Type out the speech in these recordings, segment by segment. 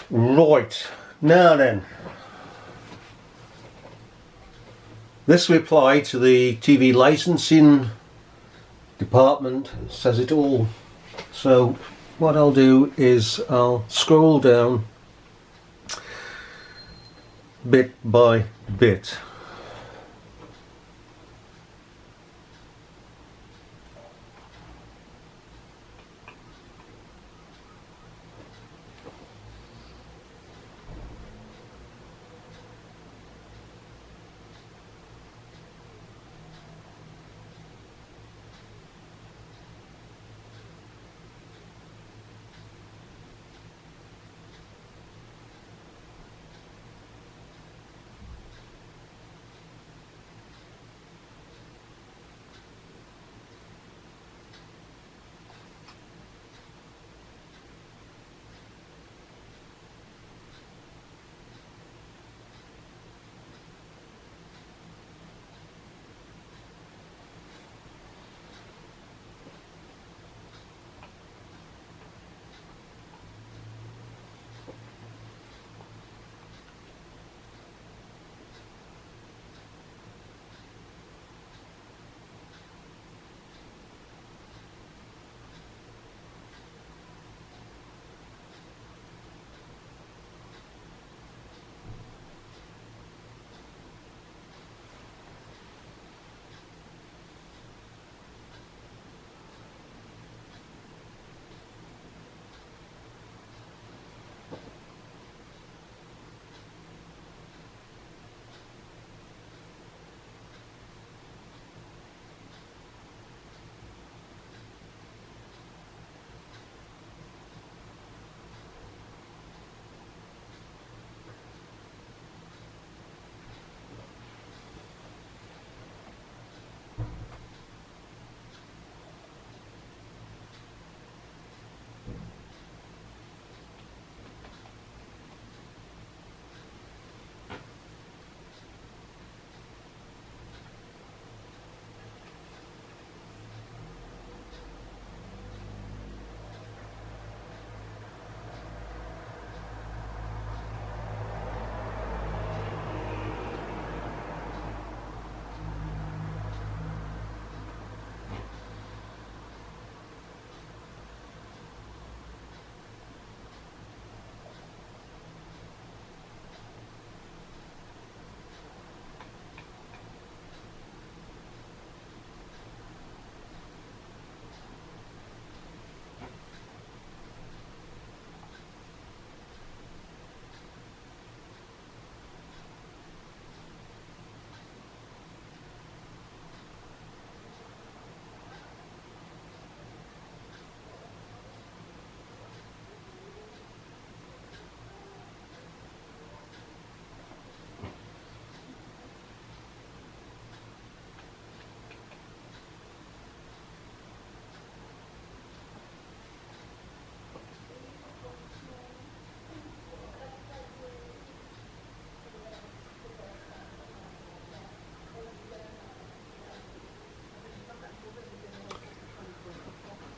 Right, now then. This reply to the TV licensing department says it all. So what I'll do is I'll scroll down bit by bit.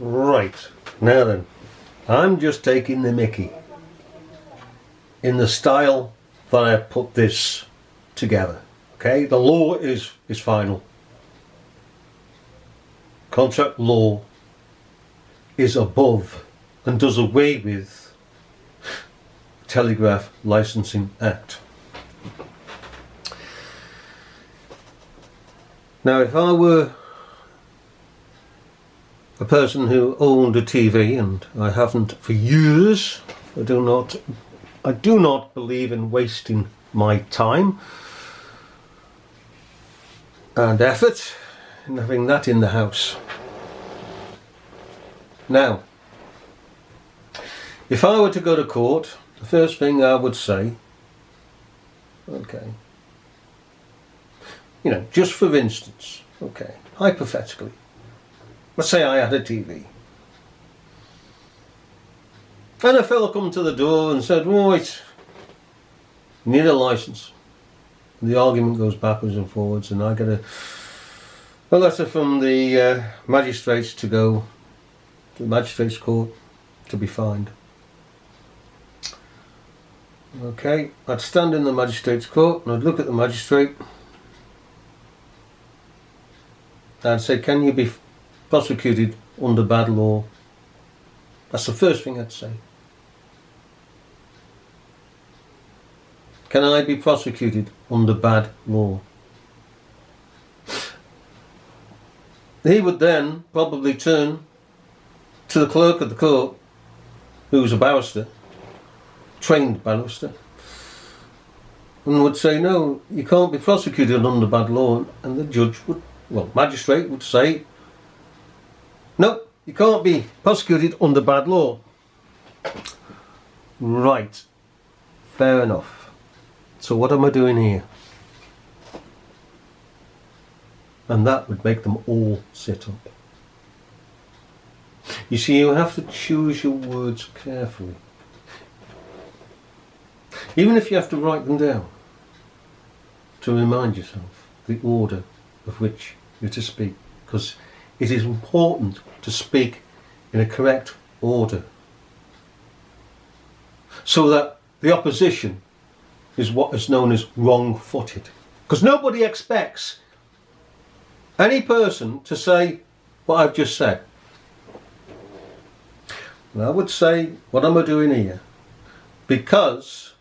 Right, now then, I'm just taking the mickey in the style that I put this together. Okay, the law is final. Contract law is above and does away with Telegraph Licensing Act. Now, if I were a person who owned a TV, and I haven't for years, I do not believe in wasting my time and effort in having that in the house. Now, if I were to go to court, the first thing I would say, okay, you know, just for instance, okay, hypothetically, let's say I had a TV. And a fella come to the door and said, right, you need a licence. And the argument goes backwards and forwards, and I get a letter from the magistrates to go to the magistrates court to be fined. Okay, I'd stand in the magistrate's court and I'd look at the magistrate and I'd say, can you be prosecuted under bad law? That's the first thing I'd say. Can I be prosecuted under bad law? He would then probably turn to the clerk of the court, who was a barrister, trained barrister, and would say, no, you can't be prosecuted under bad law. And the judge would, well, magistrate would say, no, you can't be prosecuted under bad law. Right, fair enough. So what am I doing here? And that would make them all sit up. You see, you have to choose your words carefully. Even if you have to write them down, to remind yourself the order of which you're to speak, because it is important to speak in a correct order, so that the opposition is what is known as wrong-footed. Because nobody expects any person to say what I've just said. And I would say, what am I doing here? Because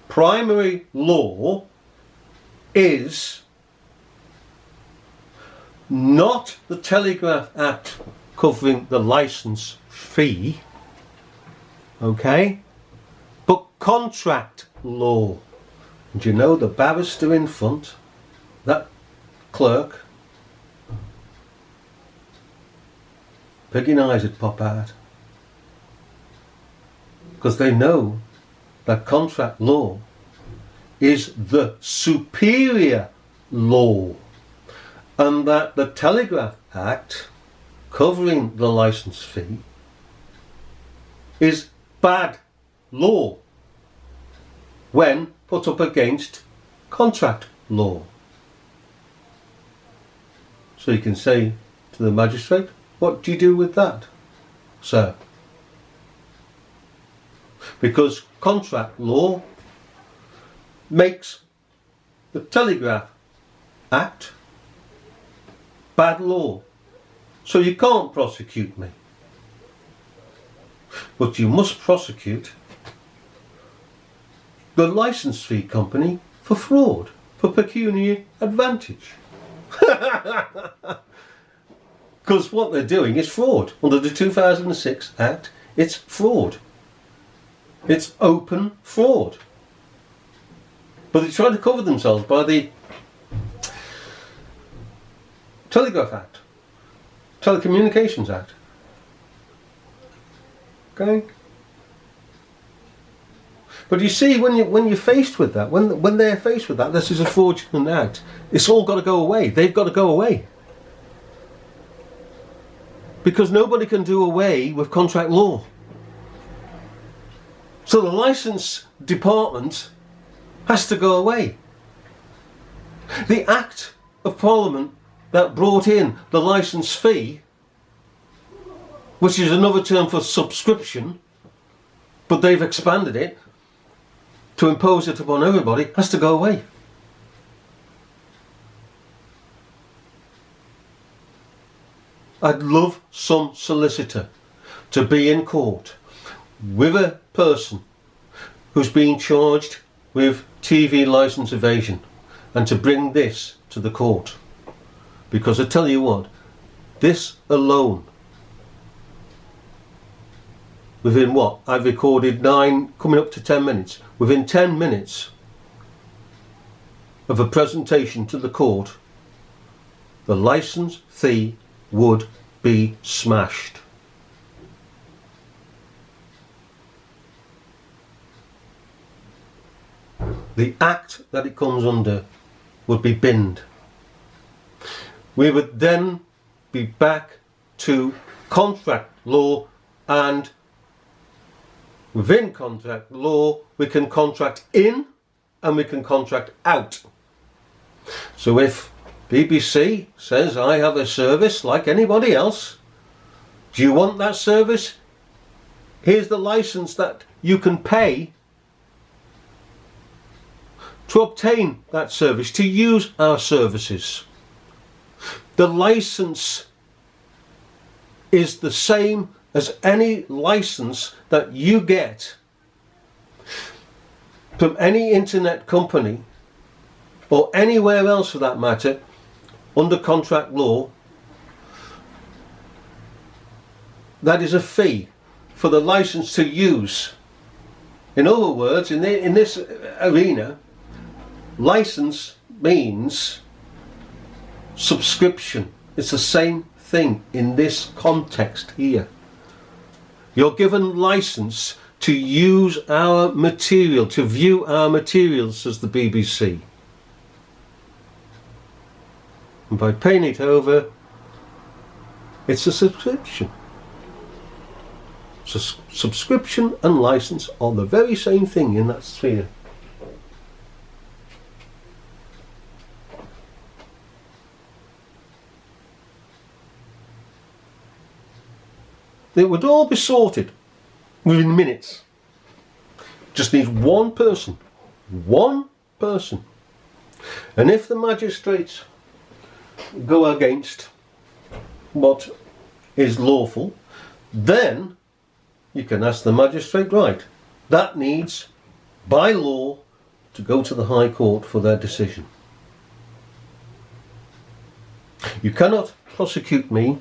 primary law is not the Telegraph Act covering the licence fee, okay, but contract law. And you know, the barrister in front, that clerk, piggy eyes would pop out, because they know that contract law is the superior law, and that the Telegraph Act covering the licence fee is bad law when put up against contract law. So you can say to the magistrate, what do you do with that, sir? Because contract law makes the Telegraph Act bad law. So you can't prosecute me. But you must prosecute the licence fee company for fraud, for pecuniary advantage. Because what they're doing is fraud. Under the 2006 Act, it's fraud. It's open fraud. But they try to cover themselves by the Telegraph Act, Telecommunications Act. Okay? But you see, when you're faced with that, when they're faced with that, this is a fraudulent act, it's all got to go away. They've got to go away. Because nobody can do away with contract law. So the licence department has to go away. The Act of Parliament that brought in the licence fee, which is another term for subscription, but they've expanded it to impose it upon everybody, has to go away. I'd love some solicitor to be in court with a person who's being charged with TV licence evasion and to bring this to the court. Because I tell you what, this alone, within what? I've recorded 9, coming up to 10 minutes. Within 10 minutes of a presentation to the court, the licence fee would be smashed. The act that it comes under would be binned. We would then be back to contract law, and within contract law we can contract in and we can contract out. So if BBC says I have a service like anybody else, do you want that service? here's the license that you can pay to obtain that service, to use our services. The license is the same as any license that you get from any internet company or anywhere else for that matter under contract law. That is a fee for the license to use. In other words, in this arena, license means subscription. It's the same thing in this context here. You're given license to use our material, to view our materials as the BBC. And by paying it over, it's a subscription. So subscription and license are the very same thing in that sphere. It would all be sorted within minutes. Just need one person. And if the magistrates go against what is lawful, then you can ask the magistrate, right, that needs, by law, to go to the High Court for their decision. You cannot prosecute me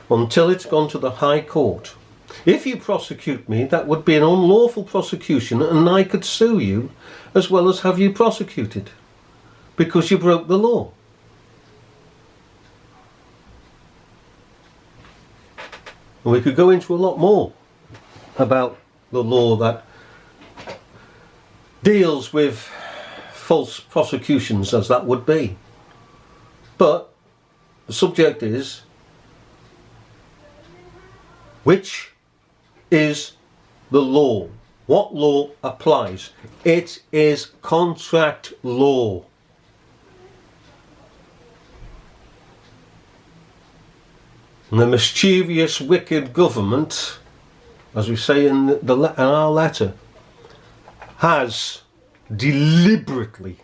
until it's gone to the High Court. If you prosecute me, that would be an unlawful prosecution, and I could sue you as well as have you prosecuted because you broke the law. And we could go into a lot more about the law that deals with false prosecutions, as that would be. But the subject is, which is the law? What law applies? It is contract law. And the mischievous, wicked government, as we say in our letter, has deliberately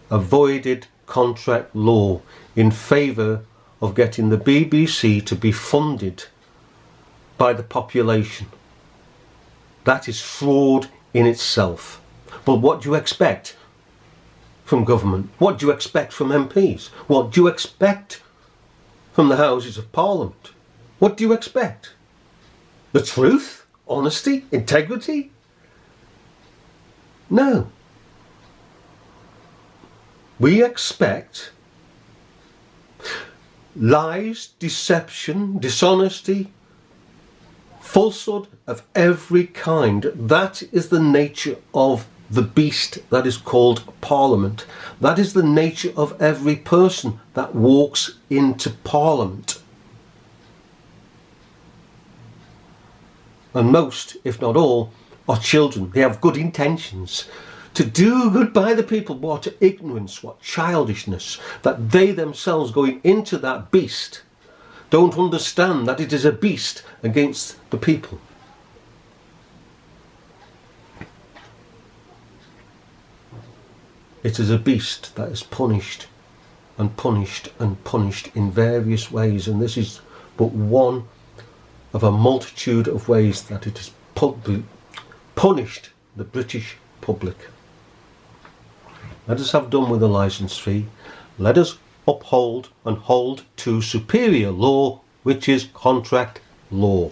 avoided contract law in favour of getting the BBC to be funded by the population. That is fraud in itself. But what do you expect from government? What do you expect from MPs? What do you expect from the Houses of Parliament? What do you expect? The truth? Honesty? Integrity? No. We expect lies, deception, dishonesty, falsehood of every kind. That is the nature of the beast that is called Parliament. That is the nature of every person that walks into Parliament. And most, if not all, are children. They have good intentions to do good by the people, but what ignorance, what childishness, that they themselves going into that beast don't understand that it is a beast against the people. It is a beast that is punished and punished and punished in various ways, and this is but one of a multitude of ways that it has punished the British public. Let us have done with the licence fee. Let us uphold and hold to superior law, which is contract law.